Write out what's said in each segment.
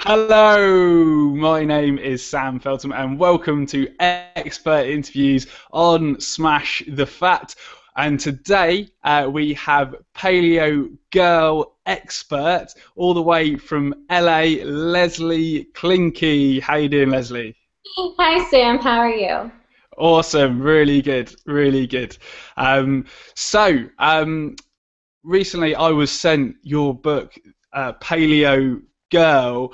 Hello, my name is Sam Feltham and welcome to Expert Interviews on Smash the Fat. And today we have Paleo Girl expert all the way from LA, Leslie Klenke. How you doing, Leslie? Hi Sam, how are you? Awesome, really good, really good. So recently I was sent your book, Paleo Girl,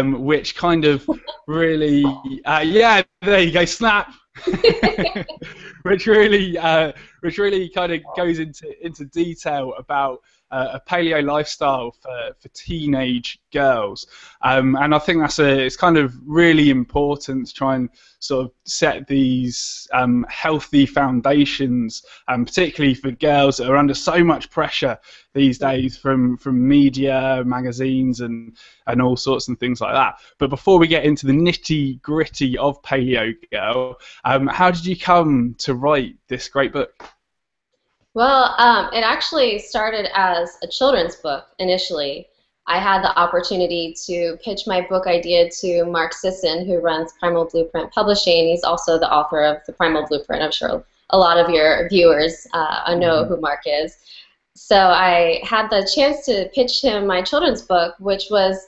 which kind of really, yeah, there you go, snap, which really, which really kind of goes into detail about a paleo lifestyle for teenage girls, and I think it's kind of really important to try and sort of set these healthy foundations, particularly for girls that are under so much pressure these days from media, magazines, and all sorts and things like that. But before we get into the nitty gritty of Paleo Girl, how did you come to write this great book? Well, it actually started as a children's book initially. I had the opportunity to pitch my book idea to Mark Sisson, who runs Primal Blueprint Publishing. He's also the author of the Primal Blueprint. I'm sure a lot of your viewers know who Mark is. So I had the chance to pitch him my children's book, which was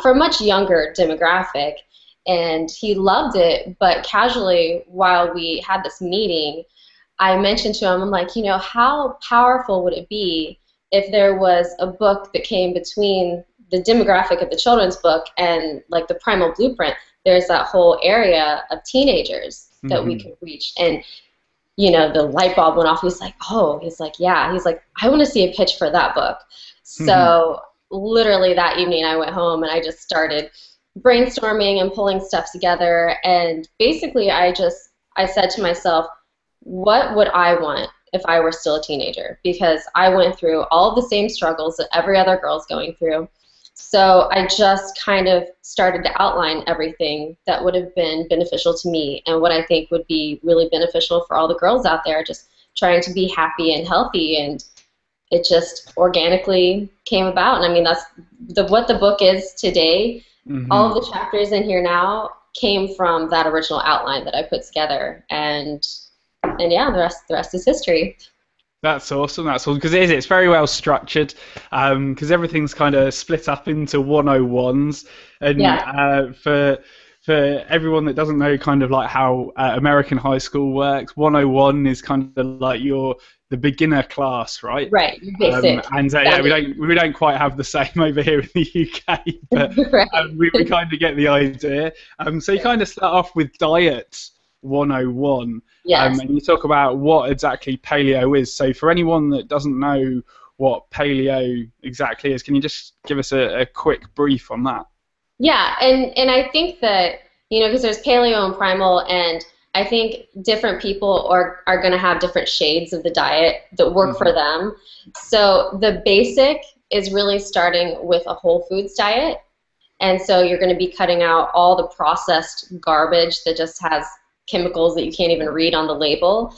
for a much younger demographic, and he loved it. But casually, while we had this meeting, I mentioned to him, I'm like, how powerful would it be if there was a book that came between the demographic of the children's book and like the Primal Blueprint? There's that whole area of teenagers that we could reach. And the light bulb went off. He's like, oh, yeah. He's like, I want to see a pitch for that book. So literally that evening I went home and I just started brainstorming and pulling stuff together. And basically I said to myself, what would I want if I were still a teenager? Because I went through all of the same struggles that every other girl's going through. So I just kind of started to outline everything that would have been beneficial to me and what I think would be really beneficial for all the girls out there just trying to be happy and healthy. And it just organically came about. And I mean, that's what the book is today. All of the chapters in here now came from that original outline that I put together. And yeah, the rest is history. That's awesome. That's awesome because it's very well structured. Because everything's kind of split up into 101s, and Yeah. For everyone that doesn't know kind of like how American high school works, 101 is kind of like the beginner class, right? Right. Basic. And yeah, we don't quite have the same over here in the UK, but Right. we kind of get the idea. So you kind of start off with diet 101. Yes. And you talk about what exactly paleo is. So for anyone that doesn't know what paleo exactly is, can you just give us a quick brief on that? Yeah, and I think that, because there's paleo and primal, and I think different people are going to have different shades of the diet that work for them. So the basic is really starting with a whole foods diet. And so you're going to be cutting out all the processed garbage that just has chemicals that you can't even read on the label.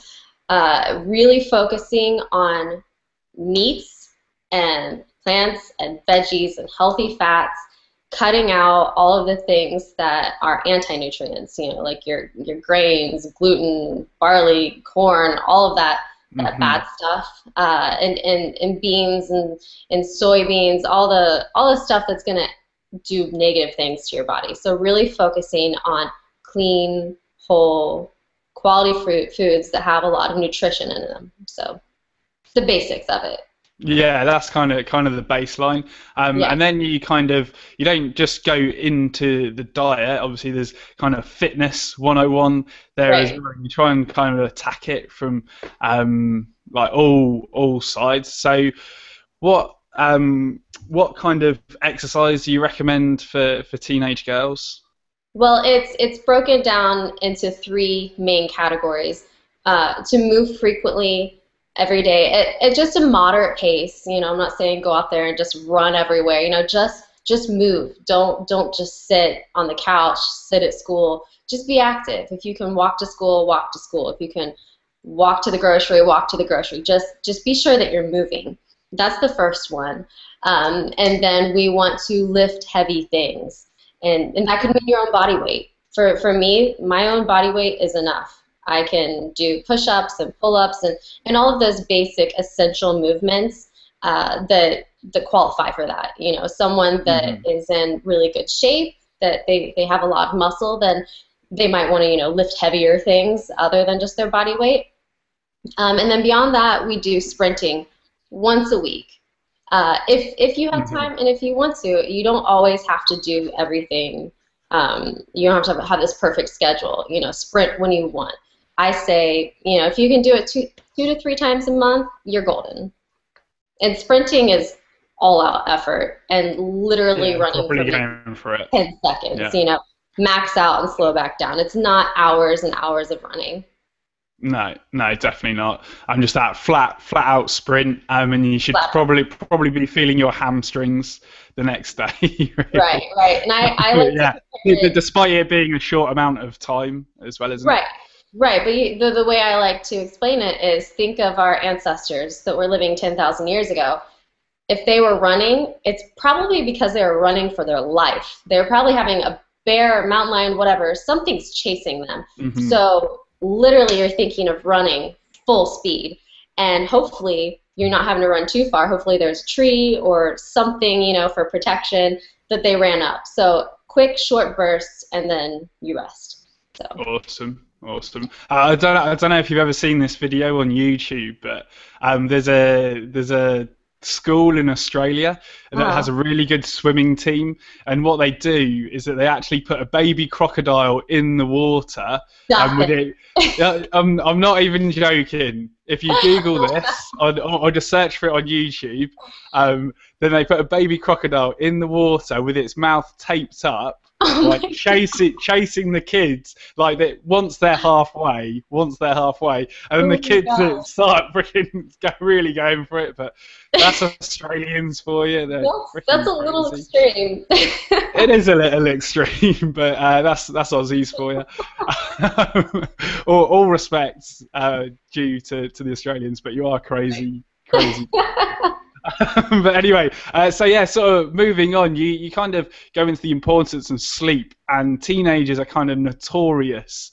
Really focusing on meats and plants and veggies and healthy fats, cutting out all of the things that are anti-nutrients, like your grains, gluten, barley, corn, all of that bad stuff, and beans and soybeans, all the stuff that's going to do negative things to your body. So really focusing on clean, whole, quality foods that have a lot of nutrition in them. So the basics of it. Yeah, that's kind of the baseline, and then you don't just go into the diet. Obviously, there's kind of fitness 101 there as well. You try and kind of attack it from like all sides. So, what kind of exercise do you recommend for teenage girls? Well, it's broken down into three main categories. To move frequently every day at just a moderate pace. I'm not saying go out there and just run everywhere. Just move. Don't just sit on the couch, sit at school. Just be active. If you can walk to school, walk to school. If you can walk to the grocery, walk to the grocery. Just be sure that you're moving. That's the first one. And then we want to lift heavy things. and that could mean your own body weight. For me, my own body weight is enough. I can do push-ups and pull-ups and all of those basic essential movements that qualify for that. You know, someone that is in really good shape, that they have a lot of muscle, then they might want to, you know, lift heavier things other than just their body weight. And then beyond that, we do sprinting once a week. If you have time and if you want to, you don't always have to do everything. You don't have to have this perfect schedule. You know, sprint when you want. I say, you know, if you can do it two to three times a month, you're golden. And sprinting is all-out effort and literally running for it. 10 seconds. You know, max out and slow back down. It's not hours and hours of running. No, definitely not. I'm just that flat out sprint, and you should probably be feeling your hamstrings the next day. Really. Right. And I like despite it being a short amount of time as well, isn't it? Right. But the way I like to explain it is, think of our ancestors that were living 10,000 years ago. If they were running, it's probably because they were running for their life. They were probably having a bear, mountain lion, whatever. Something's chasing them. So literally you're thinking of running full speed, and hopefully you're not having to run too far. Hopefully there's a tree or something, you know, for protection that they ran up. So quick, short bursts, and then you rest. So. Awesome. I don't know if you've ever seen this video on YouTube, but there's a school in Australia that has a really good swimming team, and what they do is that they actually put a baby crocodile in the water, and with it, I'm not even joking. If you Google this or just search for it on YouTube, then they put a baby crocodile in the water with its mouth taped up, like chasing the kids, like that. Once they're halfway, and then the kids that start freaking really going for it. But that's Australians for you. That's a little extreme. It is a little extreme, but that's Aussies for you. All respects due to the Australians, but you are crazy. But anyway, sort of moving on, you kind of go into the importance of sleep, and teenagers are kind of notorious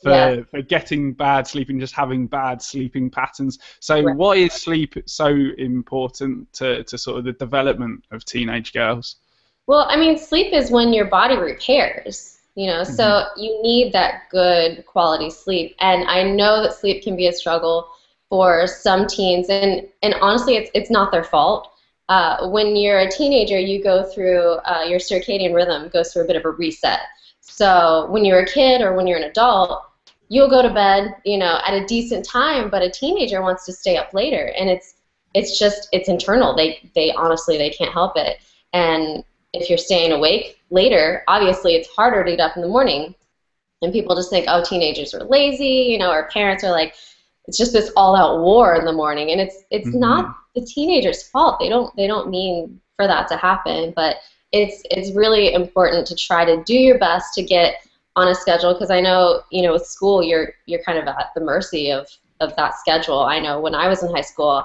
for getting bad sleep and just having bad sleeping patterns. So why is sleep so important to sort of the development of teenage girls? Well, I mean, sleep is when your body repairs, you know, so you need that good quality sleep. And I know that sleep can be a struggle for some teens, and honestly, it's not their fault. When you're a teenager, you go through, your circadian rhythm goes through a bit of a reset. So when you're a kid or when you're an adult, you'll go to bed, you know, at a decent time, but a teenager wants to stay up later, and it's internal. They honestly, they can't help it. And if you're staying awake later, obviously it's harder to get up in the morning. And people just think, oh, teenagers are lazy, you know, or parents are like, it's just this all-out war in the morning, and it's not the teenager's fault. They don't mean for that to happen, but it's really important to try to do your best to get on a schedule, because I know, you know, with school you're kind of at the mercy of that schedule. I know when I was in high school,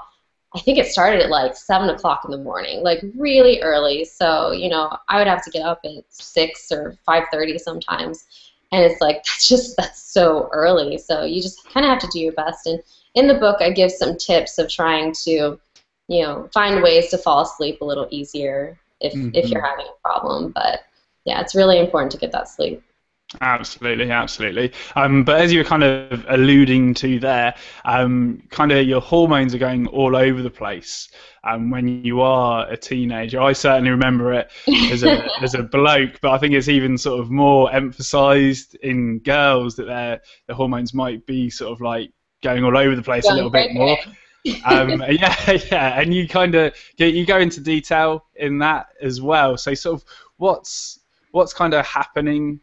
I think it started at like 7 o'clock in the morning, like really early. So, you know, I would have to get up at 6 or 5:30 sometimes. And it's like, that's so early. So you just kind of have to do your best. And in the book, I give some tips of trying to, you know, find ways to fall asleep a little easier if you're having a problem. But yeah, it's really important to get that sleep. Absolutely. But as you were kind of alluding to there, kind of your hormones are going all over the place when you are a teenager. I certainly remember it as a bloke, but I think it's even sort of more emphasised in girls that their hormones might be sort of like going all over the place a little bit more. And you kind of you go into detail in that as well. So sort of what's kind of happening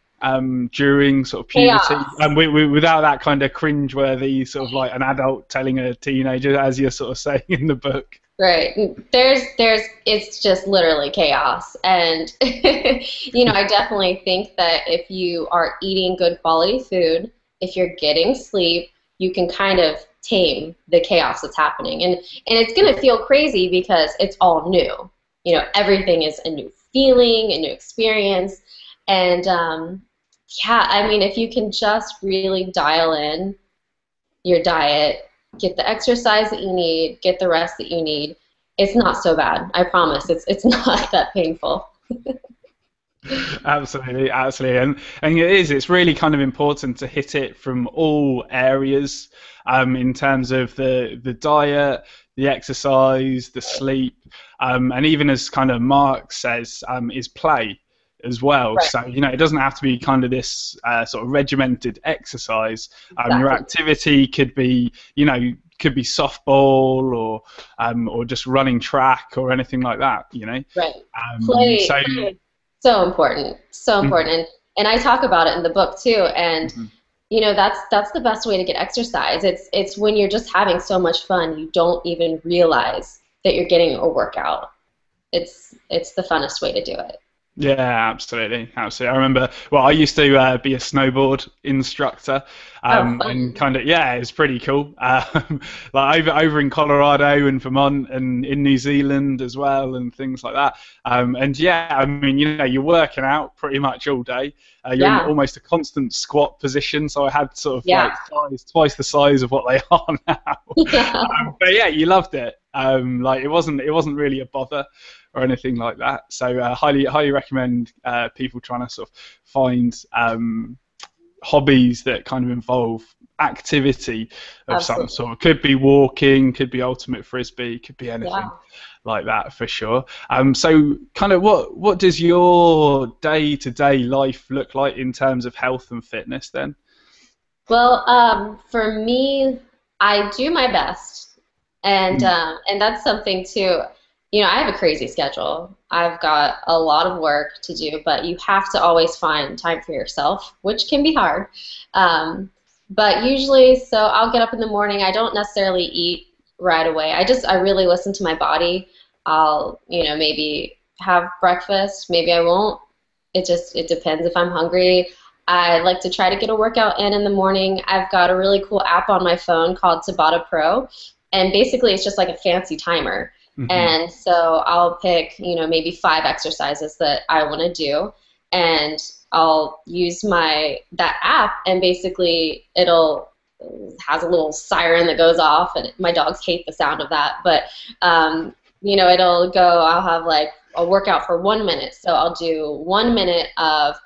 during sort of puberty, and without that kind of cringeworthy sort of like an adult telling a teenager, as you're sort of saying in the book. Right. It's just literally chaos. And, you know, I definitely think that if you are eating good quality food, if you're getting sleep, you can kind of tame the chaos that's happening. And it's going to feel crazy because it's all new. You know, everything is a new feeling, a new experience. And yeah, I mean, if you can just really dial in your diet, get the exercise that you need, get the rest that you need, it's not so bad. I promise. It's not that painful. Absolutely, absolutely, and it is. It's really kind of important to hit it from all areas, in terms of the diet, the exercise, the sleep, and even as kind of Mark says, is play as well. Right. So it doesn't have to be kind of this sort of regimented exercise. Your Exactly. activity could be, could be softball or just running track or anything like that. Right. So. Play is so important. So Mhm, important. And I talk about it in the book too. And mhm. that's the best way to get exercise. It's when you're just having so much fun, you don't even realize that you're getting a workout. It's the funnest way to do it. Yeah, absolutely, absolutely. I remember. Well, I used to be a snowboard instructor, Oh, and fun. kind of yeah, it's pretty cool. Like over in Colorado and Vermont and in New Zealand as well, and things like that. And yeah, I mean, you're working out pretty much all day. You're in Yeah. almost a constant squat position, so I had sort of Yeah. like twice the size of what they are now. But yeah, you loved it. Like it wasn't really a bother or anything like that. So highly recommend people trying to sort of find hobbies that kind of involve activity of some Absolutely. sort. Could be walking, could be ultimate frisbee, could be Yeah. anything like that for sure. So kind of what does your day-to-day life look like in terms of health and fitness then? Well, for me, I do my best, Mm, and that's something too. I have a crazy schedule. I've got a lot of work to do, but you have to always find time for yourself, which can be hard. But usually, so I'll get up in the morning. I don't necessarily eat right away. I really listen to my body. I'll, maybe have breakfast. Maybe I won't. It depends if I'm hungry. I like to try to get a workout in the morning. I've got a really cool app on my phone called Tabata Pro, and basically it's just like a fancy timer. mhm. And so I'll pick, maybe 5 exercises that I want to do, and I'll use that app, and basically it'll has a little siren that goes off, and my dogs hate the sound of that, but it'll go. I'll have like a workout for 1 minute, so I'll do 1 minute of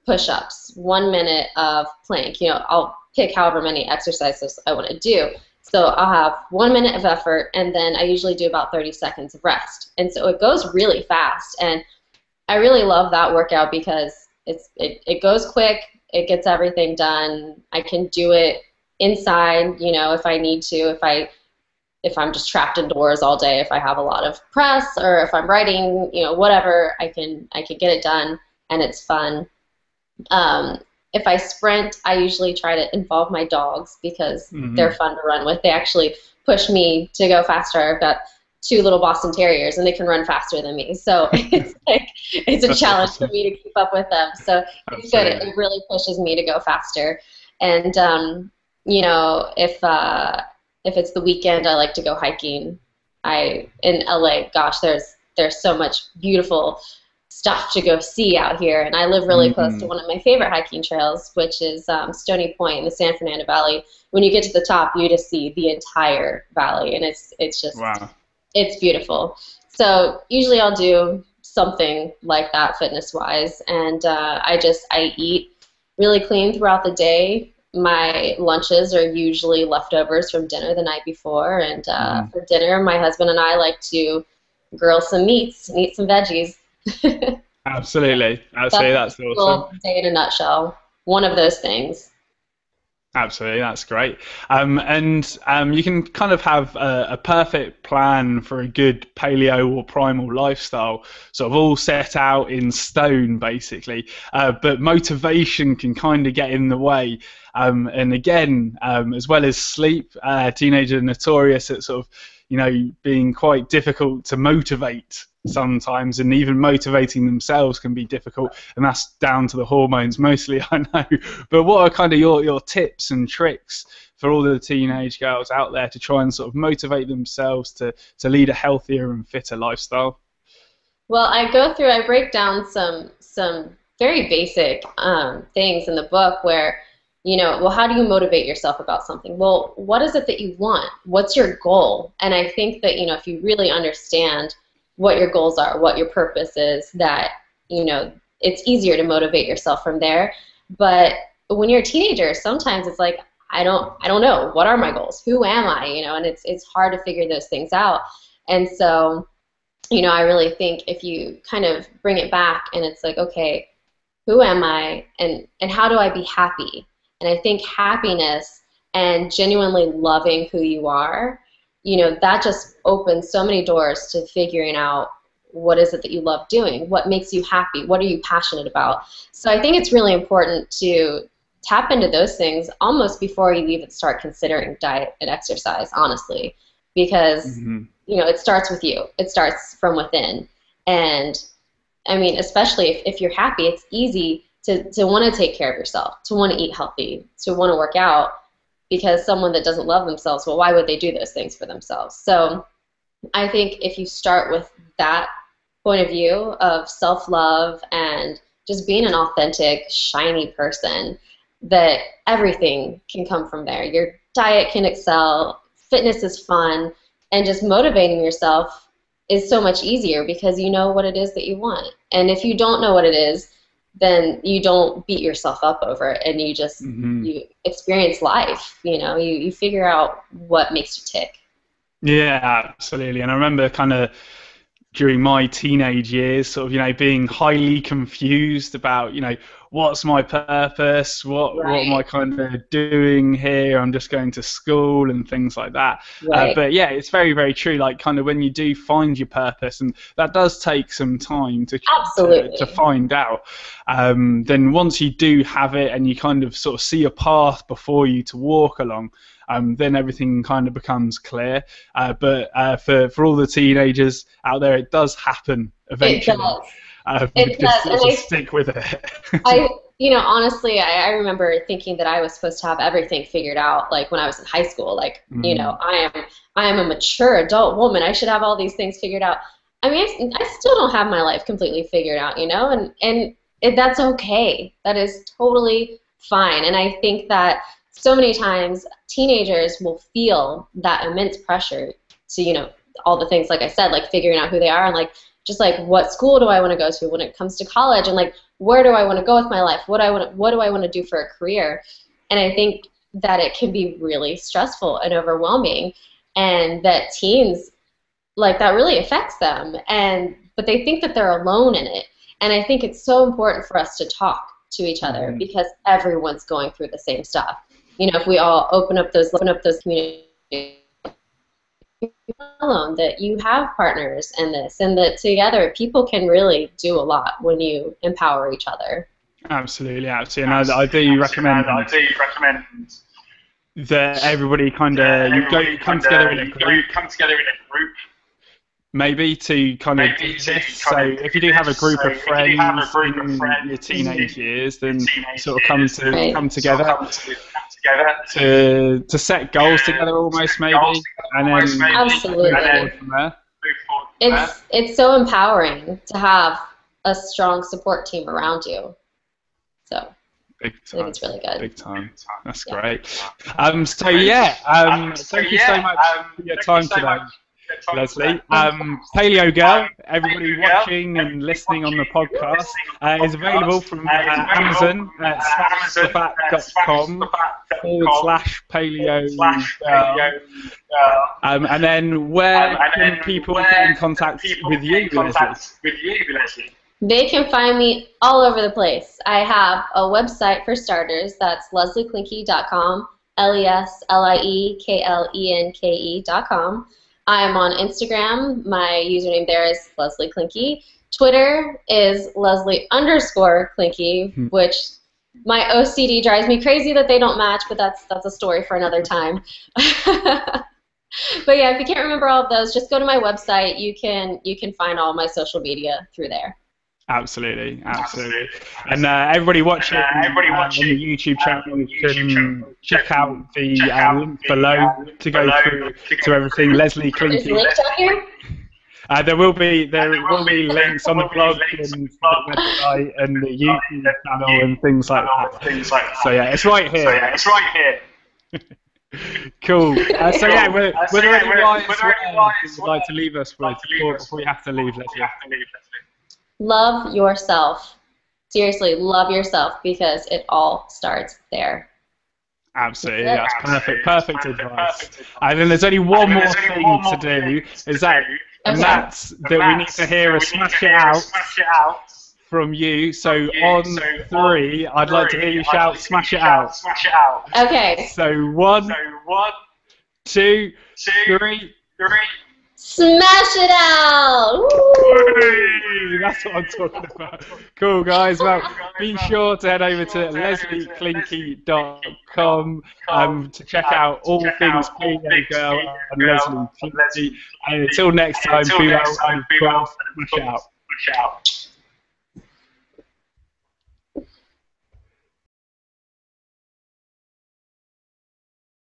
push-ups, 1 minute of plank. I'll pick however many exercises I want to do. So I'll have 1 minute of effort, and then I usually do about 30 seconds of rest. And so it goes really fast, and I really love that workout because it goes quick, it gets everything done. I can do it inside, if I need to, if I'm just trapped indoors all day, if I have a lot of press or if I'm writing, whatever, I can get it done, and it's fun. Um, if I sprint, I usually try to involve my dogs because they're Mhm. fun to run with. They actually push me to go faster. I've got 2 little Boston Terriers, and they can run faster than me. So it's a That's challenge for awesome. me to keep up with them. So it's good. Absolutely. It really pushes me to go faster. And you know, if it's the weekend, I like to go hiking. In LA, gosh, there's so much beautiful stuff to go see out here. And I live really close to Mm. one of my favorite hiking trails, which is Stony Point in the San Fernando Valley. When you get to the top, you just see the entire valley, and Wow. it's beautiful. So usually I'll do something like that fitness-wise, and I eat really clean throughout the day. My lunches are usually leftovers from dinner the night before, and Mhm. for dinner, my husband and I like to grill some meats and eat some veggies. Absolutely. Absolutely. That's a That's awesome. typical day in a nutshell. One of those things. Absolutely, that's great. And you can kind of have a perfect plan for a good paleo or primal lifestyle, sort of all set out in stone, basically. But motivation can kind of get in the way. And again, as well as sleep, teenagers are notorious at sort of, being quite difficult to motivate sometimes, and even motivating themselves can be difficult, and that's down to the hormones mostly, I know. But what are kind of your tips and tricks for all the teenage girls out there to try and sort of motivate themselves to lead a healthier and fitter lifestyle? Well, I break down some very basic things in the book where, you know, well, how do you motivate yourself about something? Well, what is it that you want? What's your goal? And I think that, you know, if you really understand what your goals are, what your purpose is, that, you know, it's easier to motivate yourself from there. But when you're a teenager, sometimes it's like, I don't know, what are my goals? Who am I? You know, and it's hard to figure those things out. And so, you know, I really think if you kind of bring it back and it's like, okay, who am I, and how do I be happy? And I think happiness and genuinely loving who you are, you know, that just opens so many doors to figuring out what is it that you love doing, what makes you happy, what are you passionate about. So I think it's really important to tap into those things almost before you even start considering diet and exercise, honestly, because you know, it starts with you. It starts from within. And I mean, especially if you're happy, it's easy to want to take care of yourself, to want to eat healthy, to want to work out, because someone that doesn't love themselves, well, why would they do those things for themselves? So I think if you start with that point of view of self-love and just being an authentic, shiny person, that everything can come from there. Your diet can excel, fitness is fun, and just motivating yourself is so much easier because you know what it is that you want. And if you don't know what it is, then you don't beat yourself up over it, and you just you experience life. You know, you figure out what makes you tick. Yeah, absolutely. And I remember kind of during my teenage years, sort of, you know, being highly confused about, you know, what's my purpose, what am I kind of doing here? I'm just going to school and things like that. But yeah, it's very, very true. Like, kind of when you do find your purpose, and that does take some time to find out. Then once you do have it, and you kind of sort of see a path before you to walk along, then everything kind of becomes clear. But for all the teenagers out there, it does happen eventually. It does. Just stick with it. You know, honestly, I remember thinking that I was supposed to have everything figured out, like when I was in high school. Like, you know, I am a mature adult woman. I should have all these things figured out. I mean, I still don't have my life completely figured out, you know, and that's okay. That is totally fine. And I think that so many times teenagers will feel that immense pressure to, you know, all the things, like I said, like figuring out who they are, and like just like what school do I want to go to when it comes to college, and like where do I want to go with my life, what do I want to do for a career. And I think that it can be really stressful and overwhelming, and that teens, like, that really affects them, but they think that they're alone in it. And I think it's so important for us to talk to each other because everyone's going through the same stuff. You know, if we all open up those communities, alone, that you have partners in this, and that together people can really do a lot when you empower each other. Absolutely. And I do recommend that everybody come together in a group. Maybe to kind of do this. So if you do have a group of friends in your teenage years, then sort of come together to set goals together, almost, maybe, and then absolutely move forward from there. It's so empowering to have a strong support team around you. So I think it's really good. Big time. That's great. So yeah, thank you so much for your time today, Leslie. Paleo Girl, everybody watching and listening on the podcast, is available from Amazon at /Paleo Girl. And then where can people get in contact with you, Leslie? They can find me all over the place. I have a website for starters. That's leslieklenke.com, Leslieklenke.com. I'm on Instagram. My username there is Leslie Klenke. Twitter is Leslie_Klenke, which my OCD drives me crazy that they don't match, but that's a story for another time. But yeah, if you can't remember all of those, just go to my website. You can find all my social media through there. Absolutely. And everybody watching on the YouTube channel, you can check out the link below to go through to everything. Leslie Klenke. Is the link down here? There will be links on the blog and the website and the YouTube channel and things like that. So yeah, it's right here. Cool. So yeah, were there any wise words you'd like to leave us with before we have to leave, Leslie? Love yourself. Seriously, love yourself, because it all starts there. Absolutely, that's perfect advice. And then there's only one more thing to do, and that's that we need to hear a smash it out from you. So on 3, I'd like to hear you shout smash it out. Okay. So 1, 2, 3. Smash it out! Woo! That's what I'm talking about. Cool, guys. Well, be sure to head over to leslieklinke.com to check out all things Paleo Girl and Leslie Klinke. And until next time, be well and smash out.